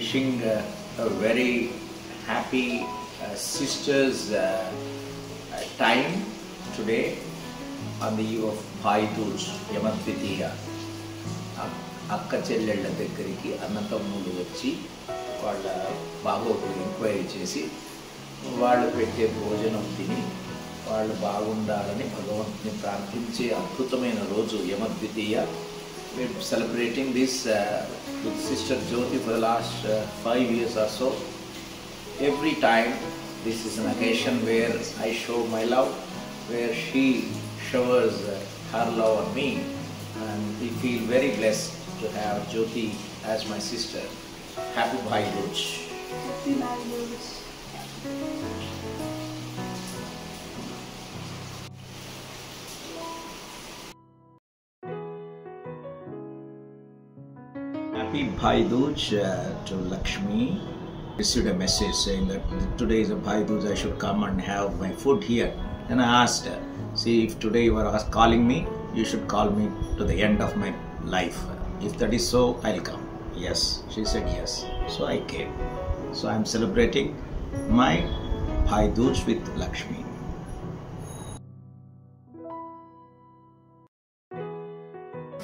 wishing a very happy sisters time today on the eve of Bhai Dooj, Yamadvitiya. అక్క చెల్లెళ్ళ దగ్గరికి అన్నతమ్ముడు వచ్చి వాళ్ళ బాగోగులు ఎంక్వైరీ చేసి వాళ్ళు పెట్టే భోజనం తిని వాళ్ళు బాగుండాలని భగవంతుని ప్రార్థించే అద్భుతమైన రోజు Yama Dwitiya. We're celebrating this with Sister Jyoti for the last 5 years or so. Every time this is an occasion where I show my love, where she showers her love on me, and we feel very blessed to have Jyoti as my sister. Happy Bhai Dooj. Happy Bhai Dooj. Happy Bhai Dooj to Lakshmi. Received a message saying that today is a Bhai Dooj, I should come and have my food here. And I asked her, see, if today you are calling me, you should call me to the end of my life. If that is so, I'll come. Yes, she said yes. So I came. So I'm celebrating my Bhai Dooj with Lakshmi.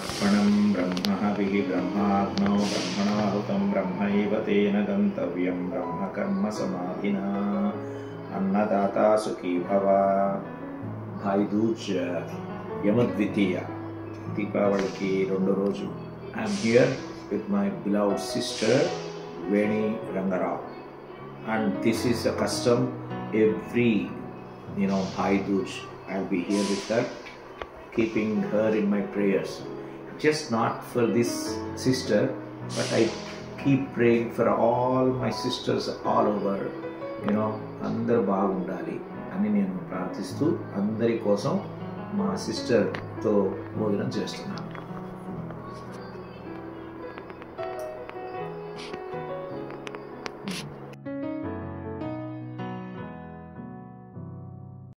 Arpanam brahmahavihi brahmagno brahmanahutam brahmaiva tena gantavyam brahma karma samadhina annadata sukhi bhava. Bhai Dooj Yamadvitiya Deepavaliki Rendu Roju. I'm here with my beloved sister Veni Rangarao, and this is a custom every Bhai Dooj. I'll be here with her, keeping her in my prayers. Just not for this sister, but I keep praying for all my sisters all over. అందరు బాగుండాలి అని నేను ప్రార్థిస్తూ అందరి కోసం మా సిస్టర్తో భోజనం చేస్తున్నాను.